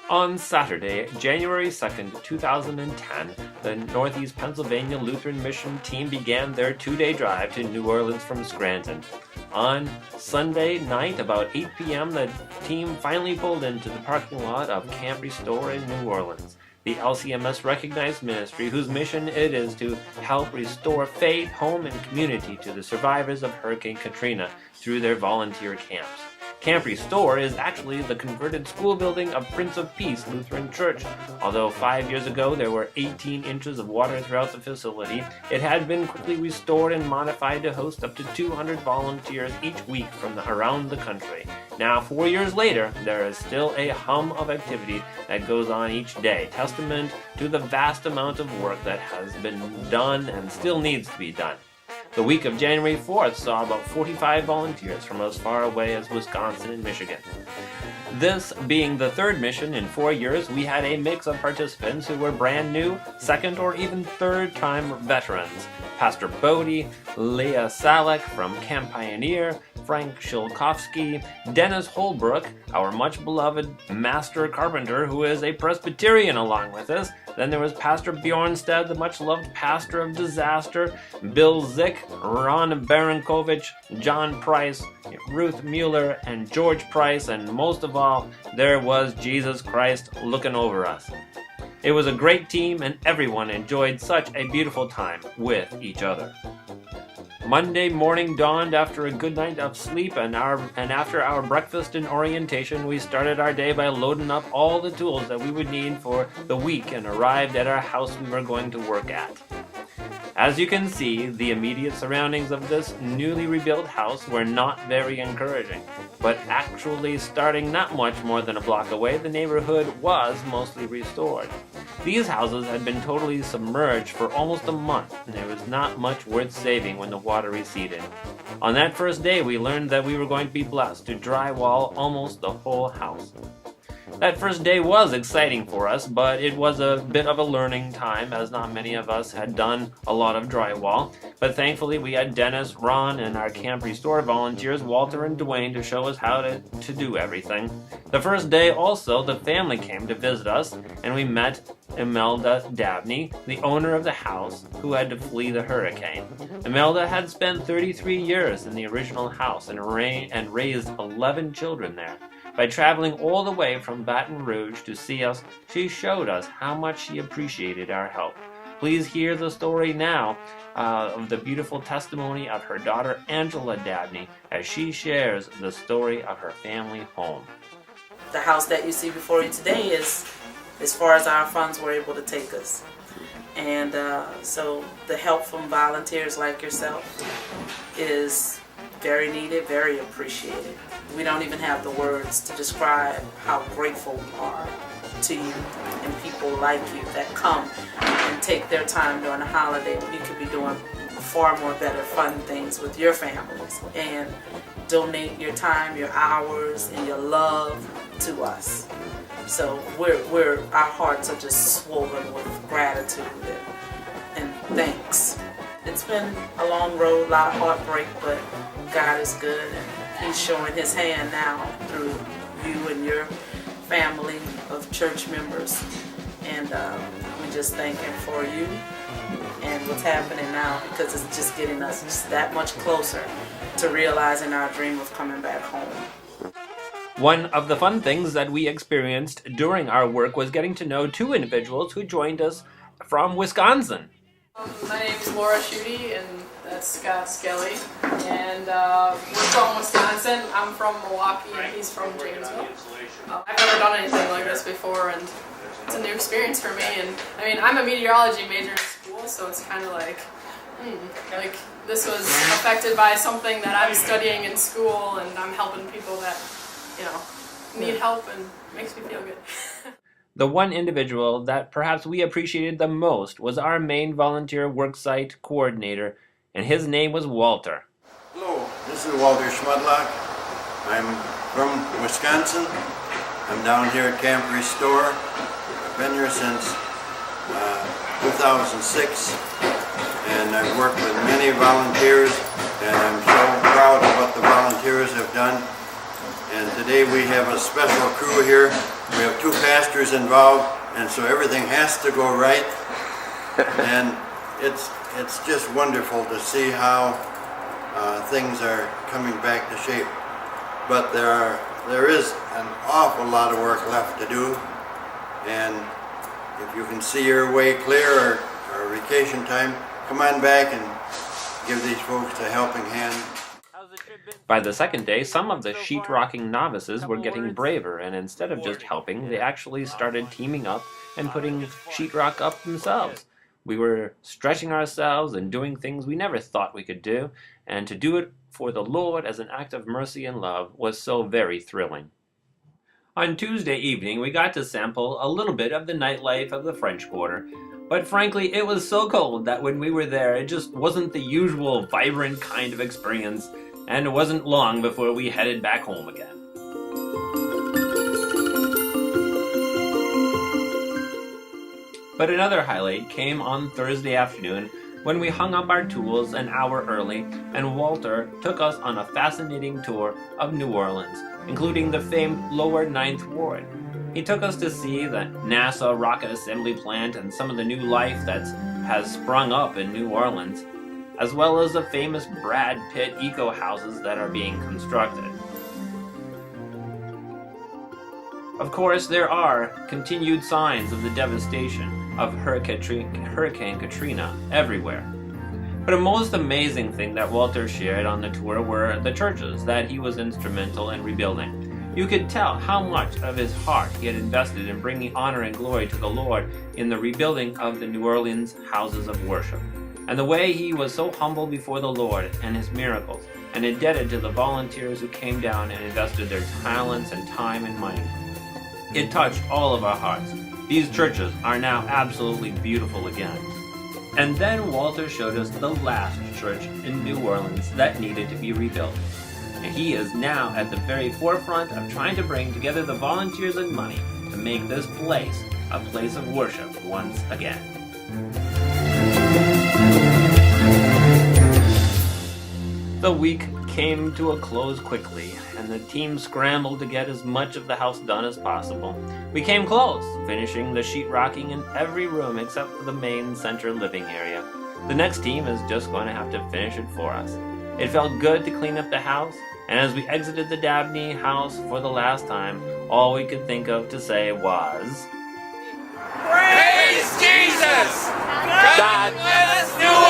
On Saturday, January 2nd, 2010, the Northeast Pennsylvania Lutheran Mission team began their two-day drive to New Orleans from Scranton. On Sunday night, about 8 p.m., the team finally pulled into the parking lot of Camp Restore in New Orleans, the LCMS recognized ministry whose mission it is to help restore faith, home, and community to the survivors of Hurricane Katrina through their volunteer camps. Camp Restore is actually the converted school building of Prince of Peace Lutheran Church. Although 5 years ago there were 18 inches of water throughout the facility, it had been quickly restored and modified to host up to 200 volunteers each week from around the country. Now, 4 years later, there is still a hum of activity that goes on each day, testament to the vast amount of work that has been done and still needs to be done. The week of January 4th saw about 45 volunteers from as far away as Wisconsin and Michigan. This being the third mission in 4 years, we had a mix of participants who were brand new, second or even third-time veterans. Pastor Bodie, Leah Salek from Camp Pioneer, Frank Shilkovsky, Dennis Holbrook, our much-beloved master carpenter who is a Presbyterian along with us. Then there was Pastor Bjornstad, the much-loved pastor of Disaster, Bill Zick, Ron Barankovich, John Price, Ruth Mueller, and George Price, and most of all, there was Jesus Christ looking over us. It was a great team, and everyone enjoyed such a beautiful time with each other. Monday morning dawned after a good night of sleep, and after our breakfast and orientation, we started our day by loading up all the tools that we would need for the week and arrived at our house we were going to work at. As you can see, the immediate surroundings of this newly rebuilt house were not very encouraging, but actually starting not much more than a block away, the neighborhood was mostly restored. These houses had been totally submerged for almost a month, and there was not much worth saving when the water receded. On that first day, we learned that we were going to be blessed to drywall almost the whole house. That first day was exciting for us, but it was a bit of a learning time as not many of us had done a lot of drywall. But thankfully we had Dennis, Ron, and our Camp Restore volunteers, Walter and Dwayne, to show us how to do everything. The first day also, the family came to visit us, and we met Imelda Dabney, the owner of the house, who had to flee the hurricane. Imelda had spent 33 years in the original house and raised 11 children there. By traveling all the way from Baton Rouge to see us, she showed us how much she appreciated our help. Please hear the story now of the beautiful testimony of her daughter Angela Dabney as she shares the story of her family home. The house that you see before you today is as far as our funds were able to take us. And so the help from volunteers like yourself is very needed, very appreciated. We don't even have the words to describe how grateful we are to you and people like you that come and take their time during a holiday when you could be doing far more better fun things with your families and donate your time, your hours, and your love to us. So our hearts are just swollen with gratitude and thanks. It's been a long road, a lot of heartbreak, but God is good, and He's showing His hand now through you and your family of church members. And we just thank Him for you and what's happening now, because it's just getting us just that much closer to realizing our dream of coming back home. One of the fun things that we experienced during our work was getting to know two individuals who joined us from Wisconsin. My name is Laura Schutte, and that's Scott Skelly, and we're from Wisconsin. I'm from Milwaukee, and he's from Janesville. I've never done anything like this before, and it's a new experience for me. And I mean, I'm a meteorology major in school, so it's kind of like this was affected by something that I'm studying in school, and I'm helping people that, need help, and it makes me feel good. The one individual that perhaps we appreciated the most was our main volunteer worksite coordinator, and his name was Walter. Hello, this is Walter Schmudlock. I'm from Wisconsin. I'm down here at Camp Restore. I've been here since 2006, and I've worked with many volunteers, and I'm so proud of what the volunteers have done. And today we have a special crew here. We have 2 pastors involved, and so everything has to go right. And it's just wonderful to see how things are coming back to shape. But there is an awful lot of work left to do, and if you can see your way clear or vacation time, come on back and give these folks a helping hand. By the second day, some of the sheetrocking novices were getting braver, and instead of just helping, they actually started teaming up and putting sheetrock up themselves. We were stretching ourselves and doing things we never thought we could do, and to do it for the Lord as an act of mercy and love was so very thrilling. On Tuesday evening, we got to sample a little bit of the nightlife of the French Quarter, but frankly, it was so cold that when we were there, it just wasn't the usual vibrant kind of experience, and it wasn't long before we headed back home again. But another highlight came on Thursday afternoon when we hung up our tools an hour early and Walter took us on a fascinating tour of New Orleans, including the famed Lower Ninth Ward. He took us to see the NASA rocket assembly plant and some of the new life that has sprung up in New Orleans, as well as the famous Brad Pitt eco houses that are being constructed. Of course, there are continued signs of the devastation of Hurricane Katrina everywhere. But a most amazing thing that Walter shared on the tour were the churches that he was instrumental in rebuilding. You could tell how much of his heart he had invested in bringing honor and glory to the Lord in the rebuilding of the New Orleans houses of worship, and the way he was so humble before the Lord and his miracles, and indebted to the volunteers who came down and invested their talents and time and money. It touched all of our hearts. These churches are now absolutely beautiful again. And then Walter showed us the last church in New Orleans that needed to be rebuilt. And he is now at the very forefront of trying to bring together the volunteers and money to make this place a place of worship once again. The week came to a close quickly, and the team scrambled to get as much of the house done as possible. We came close, finishing the sheetrocking in every room except for the main center living area. The next team is just going to have to finish it for us. It felt good to clean up the house, and as we exited the Dabney house for the last time, all we could think of to say was, Praise Jesus! God bless New Orleans!